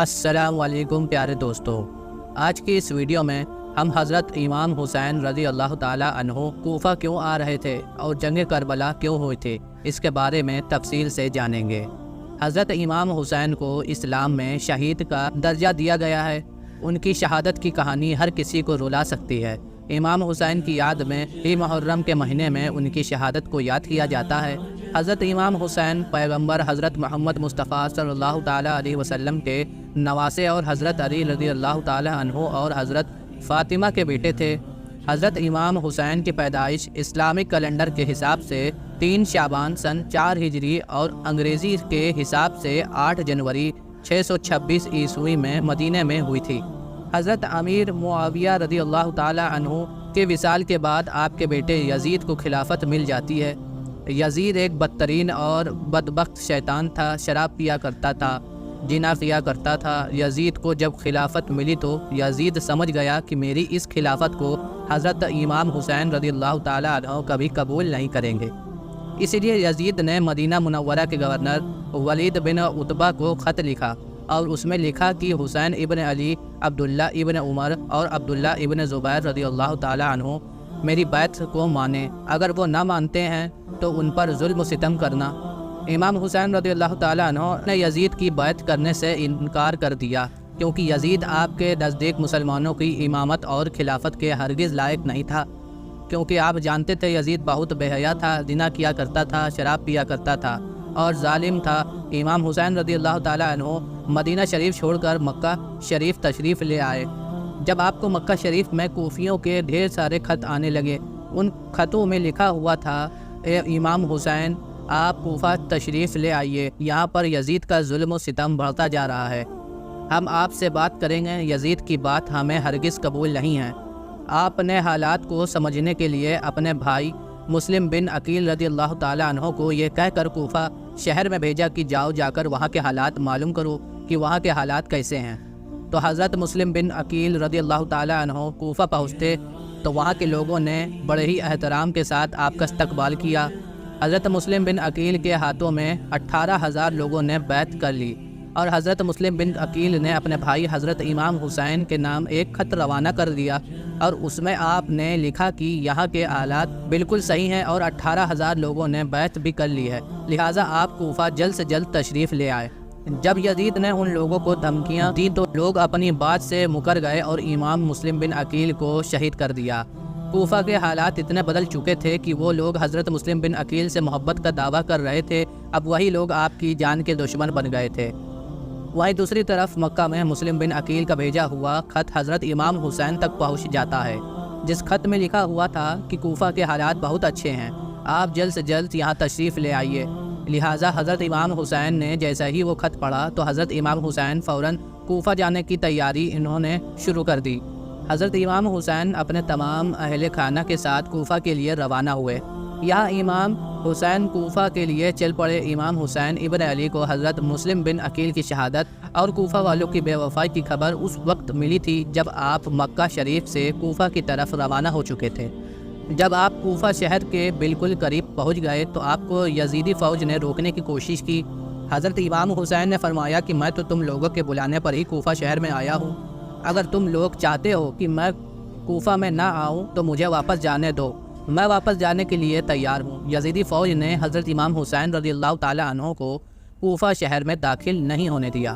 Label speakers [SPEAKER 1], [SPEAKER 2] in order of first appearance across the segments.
[SPEAKER 1] السلام علیکم پیارے دوستو، آج کی اس ویڈیو میں ہم حضرت امام حسین رضی اللہ تعالیٰ عنہ کوفہ کیوں آ رہے تھے اور جنگ کربلا کیوں ہوئی تھی اس کے بارے میں تفصیل سے جانیں گے۔ حضرت امام حسین کو اسلام میں شہید کا درجہ دیا گیا ہے۔ ان کی شہادت کی کہانی ہر کسی کو رلا سکتی ہے۔ امام حسین کی یاد میں ہی محرم کے مہینے میں ان کی شہادت کو یاد کیا جاتا ہے۔ حضرت امام حسین پیغمبر حضرت محمد مصطفیٰ صلی اللہ تعالیٰ علیہ وسلم کے نواسے اور حضرت علی رضی اللہ تعالیٰ عنہ اور حضرت فاطمہ کے بیٹے تھے۔ حضرت امام حسین کی پیدائش اسلامک کیلنڈر کے حساب سے 3 شعبان سن 4 ہجری اور انگریزی کے حساب سے 8 جنوری 626 عیسوی میں مدینہ میں ہوئی تھی۔ حضرت امیر معاویہ رضی اللہ تعالیٰ عنہ کے وصال کے بعد آپ کے بیٹے یزید کو خلافت مل جاتی ہے۔ یزید ایک بدترین اور بدبخت شیطان تھا، شراب پیا کرتا تھا، زنا کیا کرتا تھا۔ یزید کو جب خلافت ملی تو یزید سمجھ گیا کہ میری اس خلافت کو حضرت امام حسین رضی اللہ تعالیٰ عنہ کبھی قبول نہیں کریں گے۔ اسی لیے یزید نے مدینہ منورہ کے گورنر ولید بن عتبہ کو خط لکھا اور اس میں لکھا کہ حسین ابن علی، عبداللہ ابن عمر اور عبداللہ ابن زبیر رضی اللہ تعالیٰ عنہ میری بیعت کو مانیں، اگر وہ نہ مانتے ہیں تو ان پر ظلم و ستم کرنا۔ امام حسین رضی اللہ تعالیٰ عنہ نے یزید کی بیعت کرنے سے انکار کر دیا، کیونکہ یزید آپ کے نزدیک مسلمانوں کی امامت اور خلافت کے ہرگز لائق نہیں تھا، کیونکہ آپ جانتے تھے یزید بہت بے حیا تھا، زنا کیا کرتا تھا، شراب پیا کرتا تھا اور ظالم تھا۔ امام حسین رضی اللہ تعالیٰ عنہ مدینہ شریف چھوڑ کر مکہ شریف تشریف لے آئے۔ جب آپ کو مکہ شریف میں کوفیوں کے ڈھیر سارے خط آنے لگے، ان خطوں میں لکھا ہوا تھا، اے امام حسین، آپ کوفہ تشریف لے آئیے، یہاں پر یزید کا ظلم و ستم بڑھتا جا رہا ہے، ہم آپ سے بات کریں گے، یزید کی بات ہمیں ہرگز قبول نہیں ہے۔ آپ نے حالات کو سمجھنے کے لیے اپنے بھائی مسلم بن عقیل رضی اللہ تعالیٰ عنہ کو یہ کہہ کر کوفہ شہر میں بھیجا کہ جا کر وہاں کے حالات معلوم کرو کہ وہاں کے حالات کیسے ہیں۔ تو حضرت مسلم بن عقیل رضی اللہ تعالیٰ عنہ کوفہ پہنچتے تو وہاں کے لوگوں نے بڑے ہی احترام کے ساتھ آپ کا استقبال کیا۔ حضرت مسلم بن عقیل کے ہاتھوں میں 18,000 لوگوں نے بیعت کر لی اور حضرت مسلم بن عقیل نے اپنے بھائی حضرت امام حسین کے نام ایک خط روانہ کر دیا اور اس میں آپ نے لکھا کہ یہاں کے حالات بالکل صحیح ہیں اور 18,000 لوگوں نے بیعت بھی کر لی ہے، لہٰذا آپ کوفہ جلد سے جلد تشریف لے آئے۔ جب یزید نے ان لوگوں کو دھمکیاں دی تو لوگ اپنی بات سے مکر گئے اور امام مسلم بن عقیل کو شہید کر دیا۔ کوفہ کے حالات اتنے بدل چکے تھے کہ وہ لوگ حضرت مسلم بن عقیل سے محبت کا دعویٰ کر رہے تھے، اب وہی لوگ آپ کی جان کے دشمن بن گئے تھے۔ وہیں دوسری طرف مکہ میں مسلم بن عقیل کا بھیجا ہوا خط حضرت امام حسین تک پہنچ جاتا ہے، جس خط میں لکھا ہوا تھا کہ کوفہ کے حالات بہت اچھے ہیں، آپ جلد سے جلد یہاں تشریف لے آئیے۔ لہٰذا حضرت امام حسین نے جیسا ہی وہ خط پڑھا تو حضرت امام حسین فوراً کوفہ جانے کی تیاری انہوں نے شروع کر دی۔ حضرت امام حسین اپنے تمام اہل خانہ کے ساتھ کوفہ کے لیے روانہ ہوئے۔ یہاں امام حسین کوفہ کے لیے چل پڑے۔ امام حسین ابن علی کو حضرت مسلم بن عقیل کی شہادت اور کوفہ والوں کی بے وفائی کی خبر اس وقت ملی تھی جب آپ مکہ شریف سے کوفہ کی طرف روانہ ہو چکے تھے۔ جب آپ کوفہ شہر کے بالکل قریب پہنچ گئے تو آپ کو یزیدی فوج نے روکنے کی کوشش کی۔ حضرت امام حسین نے فرمایا کہ میں تو تم لوگوں کے بلانے پر ہی کوفہ شہر میں آیا ہوں، اگر تم لوگ چاہتے ہو کہ میں کوفہ میں نہ آؤں تو مجھے واپس جانے دو، میں واپس جانے کے لیے تیار ہوں۔ یزیدی فوج نے حضرت امام حسین رضی اللہ تعالیٰ عنہ کو کوفہ شہر میں داخل نہیں ہونے دیا،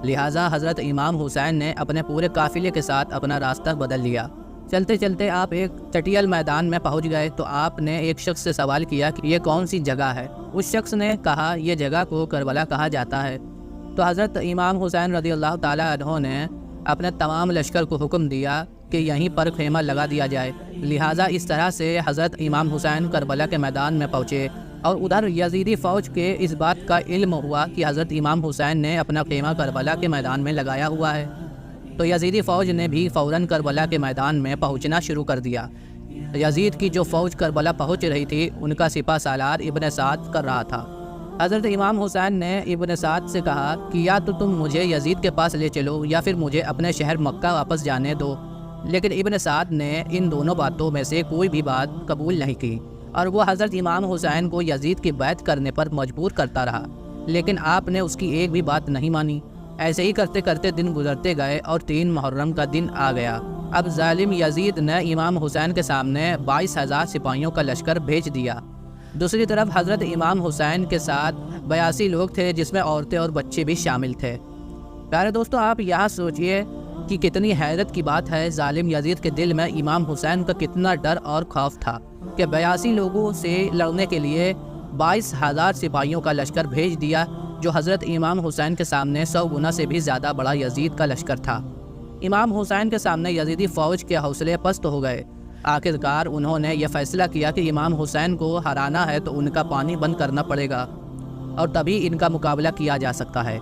[SPEAKER 1] لہٰذا حضرت امام حسین نے اپنے پورے قافلے کے ساتھ اپنا راستہ بدل لیا۔ چلتے چلتے آپ ایک چٹیل میدان میں پہنچ گئے تو آپ نے ایک شخص سے سوال کیا کہ یہ کون سی جگہ ہے؟ اس شخص نے کہا یہ جگہ کو کربلا کہا جاتا ہے۔ تو حضرت امام حسین رضی اللہ تعالیٰ عنہ نے اپنے تمام لشکر کو حکم دیا کہ یہیں پر خیمہ لگا دیا جائے، لہٰذا اس طرح سے حضرت امام حسین کربلا کے میدان میں پہنچے اور ادھر یزیدی فوج کے اس بات کا علم ہوا کہ حضرت امام حسین نے اپنا خیمہ کربلا کے میدان میں لگایا ہوا ہے، تو یزیدی فوج نے بھی فوراً کربلا کے میدان میں پہنچنا شروع کر دیا۔ یزید کی جو فوج کربلا پہنچ رہی تھی ان کا سپہ سالار ابن سعد کر رہا تھا۔ حضرت امام حسین نے ابن سعد سے کہا کہ یا تو تم مجھے یزید کے پاس لے چلو یا پھر مجھے اپنے شہر مکہ واپس جانے دو، لیکن ابن سعد نے ان دونوں باتوں میں سے کوئی بھی بات قبول نہیں کی اور وہ حضرت امام حسین کو یزید کی بیعت کرنے پر مجبور کرتا رہا، لیکن آپ نے اس کی ایک بھی بات نہیں مانی۔ ایسے ہی کرتے کرتے دن گزرتے گئے اور 3 محرم کا دن آ گیا۔ اب ظالم یزید نے امام حسین کے سامنے 22,000 سپاہیوں کا لشکر بھیج دیا۔ دوسری طرف حضرت امام حسین کے ساتھ 82 لوگ تھے، جس میں عورتیں اور بچے بھی شامل تھے۔ پیارے دوستو، آپ یہاں سوچئے کہ کتنی حیرت کی بات ہے، ظالم یزید کے دل میں امام حسین کا کتنا ڈر اور خوف تھا کہ 82 لوگوں سے لڑنے کے لیے 22,000 سپاہیوں کا لشکر بھیج دیا، جو حضرت امام حسین کے سامنے 100 گنا سے بھی زیادہ بڑا یزید کا لشکر تھا۔ امام حسین کے سامنے یزیدی فوج کے حوصلے پست ہو گئے۔ آخرکار انہوں نے یہ فیصلہ کیا کہ امام حسین کو ہرانا ہے تو ان کا پانی بند کرنا پڑے گا اور تبھی ان کا مقابلہ کیا جا سکتا ہے۔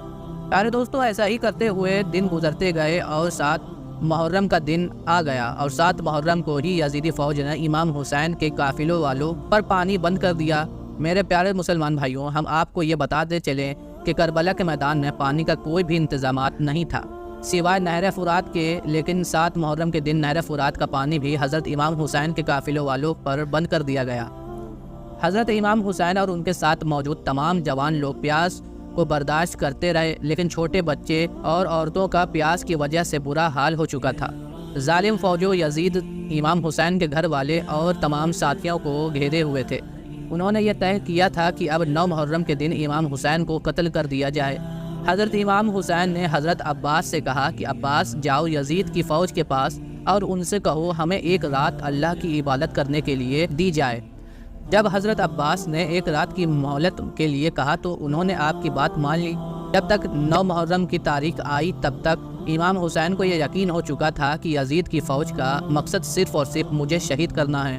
[SPEAKER 1] پیارے دوستو، ایسا ہی کرتے ہوئے دن گزرتے گئے اور 7 محرم کا دن آ گیا، اور 7 محرم کو ہی یزیدی فوج نے امام حسین کے قافلوں والوں پر پانی بند کر دیا۔ میرے پیارے مسلمان بھائیوں، ہم آپ کو یہ بتاتے چلیں کہ کربلا کے میدان میں پانی کا کوئی بھی انتظامات نہیں تھا سوائے نہر فرات کے، لیکن 7 محرم کے دن نہر فرات کا پانی بھی حضرت امام حسین کے قافلوں والوں پر بند کر دیا گیا۔ حضرت امام حسین اور ان کے ساتھ موجود تمام جوان لوگ پیاس کو برداشت کرتے رہے، لیکن چھوٹے بچے اور عورتوں کا پیاس کی وجہ سے برا حال ہو چکا تھا۔ ظالم فوجوں یزید امام حسین کے گھر والے اور تمام ساتھیوں کو گھیرے ہوئے تھے۔ انہوں نے یہ طے کیا تھا کہ اب 9 محرم کے دن امام حسین کو قتل کر دیا جائے۔ حضرت امام حسین نے حضرت عباس سے کہا کہ عباس، جاؤ یزید کی فوج کے پاس اور ان سے کہو ہمیں ایک رات اللہ کی عبادت کرنے کے لیے دی جائے۔ جب حضرت عباس نے ایک رات کی مہلت کے لیے کہا تو انہوں نے آپ کی بات مان لی۔ جب تک 9 محرم کی تاریخ آئی تب تک امام حسین کو یہ یقین ہو چکا تھا کہ یزید کی فوج کا مقصد صرف اور صرف مجھے شہید کرنا ہے،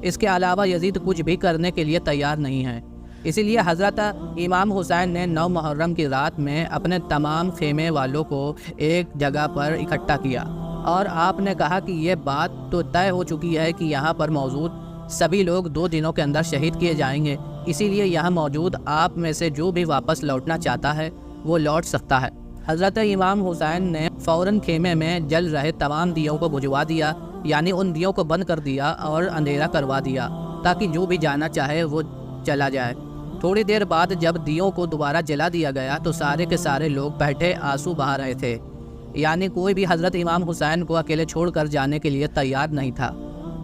[SPEAKER 1] اس کے علاوہ یزید کچھ بھی کرنے کے لیے تیار نہیں ہے۔ اسی لیے حضرت امام حسین نے 9 محرم کی رات میں اپنے تمام خیمے والوں کو ایک جگہ پر اکٹھا کیا، اور آپ نے کہا کہ یہ بات تو طے ہو چکی ہے کہ یہاں پر موجود سبھی لوگ 2 دنوں کے اندر شہید کیے جائیں گے، اسی لیے یہاں موجود آپ میں سے جو بھی واپس لوٹنا چاہتا ہے وہ لوٹ سکتا ہے۔ حضرت امام حسین نے فوراً خیمے میں جل رہے تمام دیوں کو بجھوا دیا، یعنی ان دیوں کو بند کر دیا اور اندھیرا کروا دیا تاکہ جو بھی جانا چاہے وہ چلا جائے۔ تھوڑی دیر بعد جب دیوں کو دوبارہ جلا دیا گیا تو سارے کے سارے لوگ بیٹھے آنسو بہا رہے تھے، یعنی کوئی بھی حضرت امام حسین کو اکیلے چھوڑ کر جانے کے لیے تیار نہیں تھا۔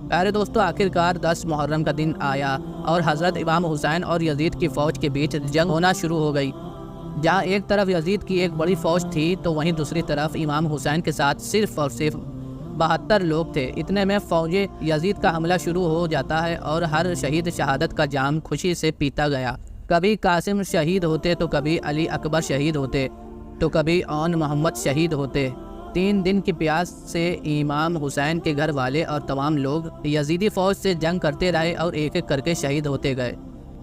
[SPEAKER 1] پیارے دوستو، آخرکار 10 محرم کا دن آیا اور حضرت امام حسین اور یزید کی فوج کے بیچ جنگ ہونا شروع ہو گئی۔ جہاں ایک طرف یزید کی ایک بڑی فوج تھی تو وہیں دوسری طرف امام حسین کے ساتھ صرف اور صرف 72 لوگ تھے۔ اتنے میں فوج یزید کا حملہ شروع ہو جاتا ہے اور ہر شہید شہادت کا جام خوشی سے پیتا گیا۔ کبھی قاسم شہید ہوتے تو کبھی علی اکبر شہید ہوتے تو کبھی اون محمد شہید ہوتے۔ 3 دن کی پیاس سے امام حسین کے گھر والے اور تمام لوگ یزیدی فوج سے جنگ کرتے رہے اور ایک ایک کر کے شہید ہوتے گئے۔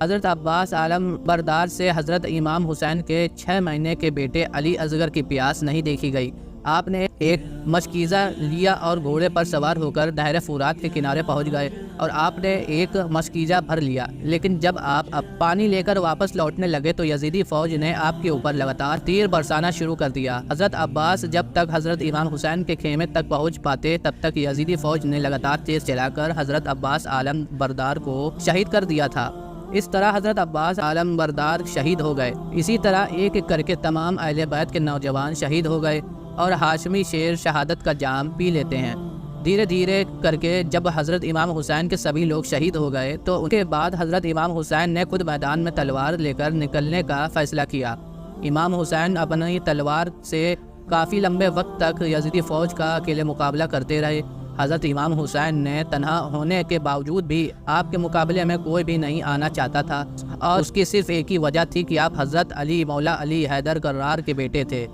[SPEAKER 1] حضرت عباس عالم بردار سے حضرت امام حسین کے 6 مہینے کے بیٹے علی اصغر کی پیاس نہیں دیکھی گئی۔ آپ نے ایک مشکیزہ لیا اور گھوڑے پر سوار ہو کر نہر فرات کے کنارے پہنچ گئے اور آپ نے ایک مشکیزہ بھر لیا، لیکن جب آپ پانی لے کر واپس لوٹنے لگے تو یزیدی فوج نے آپ کے اوپر لگاتار تیر برسانا شروع کر دیا۔ حضرت عباس جب تک حضرت امام حسین کے خیمے تک پہنچ پاتے تب تک یزیدی فوج نے لگاتار تیر چلا کر حضرت عباس عالم بردار کو شہید کر دیا تھا۔ اس طرح حضرت عباس عالم بردار شہید ہو گئے۔ اسی طرح ایک ایک کر کے تمام اہل بیت کے نوجوان شہید ہو گئے اور ہاشمی شیر شہادت کا جام پی لیتے ہیں۔ دھیرے دھیرے کر کے جب حضرت امام حسین کے سبھی لوگ شہید ہو گئے تو ان کے بعد حضرت امام حسین نے خود میدان میں تلوار لے کر نکلنے کا فیصلہ کیا۔ امام حسین اپنی تلوار سے کافی لمبے وقت تک یزیدی فوج کا اکیلے مقابلہ کرتے رہے۔ حضرت امام حسین نے تنہا ہونے کے باوجود بھی آپ کے مقابلے میں کوئی بھی نہیں آنا چاہتا تھا، اور اس کی صرف ایک ہی وجہ تھی کہ آپ حضرت علی مولا علی حیدر کرار کے بیٹے تھے۔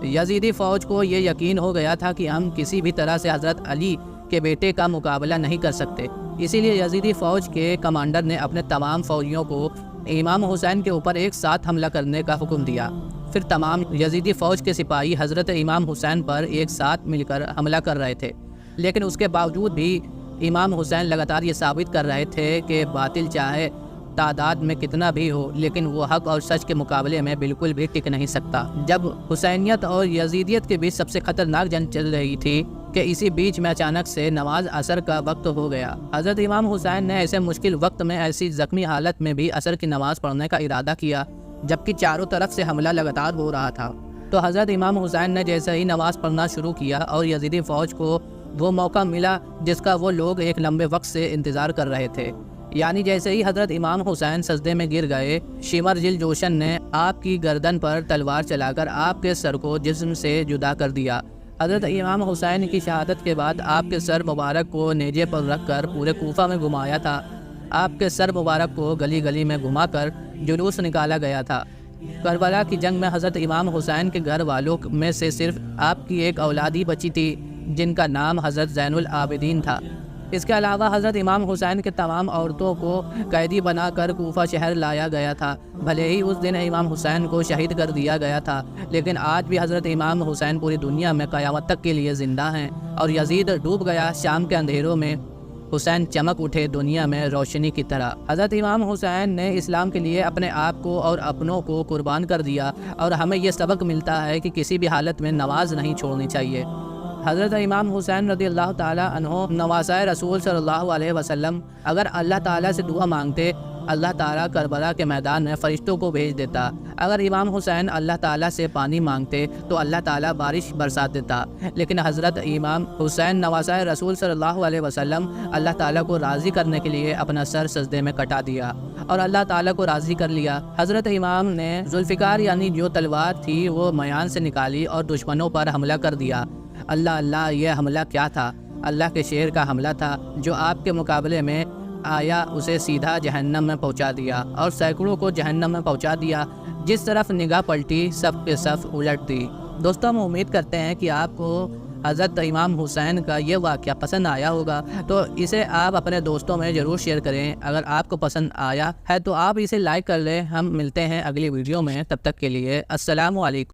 [SPEAKER 1] یزیدی فوج کو یہ یقین ہو گیا تھا کہ ہم کسی بھی طرح سے حضرت علی کے بیٹے کا مقابلہ نہیں کر سکتے، اسی لیے یزیدی فوج کے کمانڈر نے اپنے تمام فوجیوں کو امام حسین کے اوپر ایک ساتھ حملہ کرنے کا حکم دیا۔ پھر تمام یزیدی فوج کے سپاہی حضرت امام حسین پر ایک ساتھ مل کر حملہ کر رہے تھے، لیکن اس کے باوجود بھی امام حسین لگاتار یہ ثابت کر رہے تھے کہ باطل چاہے تعداد میں کتنا بھی ہو لیکن وہ حق اور سچ کے مقابلے میں بالکل بھی ٹک نہیں سکتا۔ جب حسینیت اور یزیدیت کے بیچ سب سے خطرناک جنگ چل رہی تھی کہ اسی بیچ میں اچانک سے نماز عصر کا وقت ہو گیا۔ حضرت امام حسین نے ایسے مشکل وقت میں ایسی زخمی حالت میں بھی عصر کی نماز پڑھنے کا ارادہ کیا، جبکہ چاروں طرف سے حملہ لگاتار ہو رہا تھا۔ تو حضرت امام حسین نے جیسے ہی نماز پڑھنا شروع کیا اور یزیدی فوج کو وہ موقع ملا جس کا وہ لوگ ایک لمبے وقت سے انتظار کر رہے تھے، یعنی جیسے ہی حضرت امام حسین سجدے میں گر گئے، شمر جل جوشن نے آپ کی گردن پر تلوار چلا کر آپ کے سر کو جسم سے جدا کر دیا۔ حضرت امام حسین کی شہادت کے بعد آپ کے سر مبارک کو نیزے پر رکھ کر پورے کوفہ میں گھمایا تھا۔ آپ کے سر مبارک کو گلی گلی میں گھما کر جلوس نکالا گیا تھا۔ کربلا کی جنگ میں حضرت امام حسین کے گھر والوں میں سے صرف آپ کی ایک اولاد ہی بچی تھی جن کا نام حضرت زین العابدین تھا۔ اس کے علاوہ حضرت امام حسین کے تمام عورتوں کو قیدی بنا کر کوفہ شہر لایا گیا تھا۔ بھلے ہی اس دن امام حسین کو شہید کر دیا گیا تھا، لیکن آج بھی حضرت امام حسین پوری دنیا میں قیامت تک کے لیے زندہ ہیں، اور یزید ڈوب گیا شام کے اندھیروں میں، حسین چمک اٹھے دنیا میں روشنی کی طرح۔ حضرت امام حسین نے اسلام کے لیے اپنے آپ کو اور اپنوں کو قربان کر دیا، اور ہمیں یہ سبق ملتا ہے کہ کسی بھی حالت میں نماز نہیں چھوڑنی چاہیے۔ حضرت امام حسین رضی اللہ تعالیٰ عنہ نواسۂ رسول صلی اللہ علیہ وسلم اگر اللہ تعالیٰ سے دعا مانگتے، اللہ تعالیٰ کربلا کے میدان میں فرشتوں کو بھیج دیتا۔ اگر امام حسین اللہ تعالیٰ سے پانی مانگتے تو اللہ تعالیٰ بارش برسات دیتا، لیکن حضرت امام حسین نواسۂ رسول صلی اللہ علیہ وسلم اللہ تعالیٰ کو راضی کرنے کے لیے اپنا سر سجدے میں کٹا دیا اور اللہ تعالیٰ کو راضی کر لیا۔ حضرت امام نے ذوالفقار یعنی جو تلوار تھی وہ میان سے نکالی اور دشمنوں پر حملہ کر دیا۔ اللہ یہ حملہ کیا تھا؟ اللہ کے شیر کا حملہ تھا جو آپ کے مقابلے میں آیا اسے سیدھا جہنم میں پہنچا دیا اور سینکڑوں کو جہنم میں پہنچا دیا۔ جس طرف نگاہ پلٹی سب کے سب الٹ دی۔ دوستوں ہم امید کرتے ہیں کہ آپ کو حضرت امام حسین کا یہ واقعہ پسند آیا ہوگا، تو اسے آپ اپنے دوستوں میں ضرور شیئر کریں۔ اگر آپ کو پسند آیا ہے تو آپ اسے لائک کر لیں۔ ہم ملتے ہیں اگلی ویڈیو میں، تب تک کے لیے السلام علیکم۔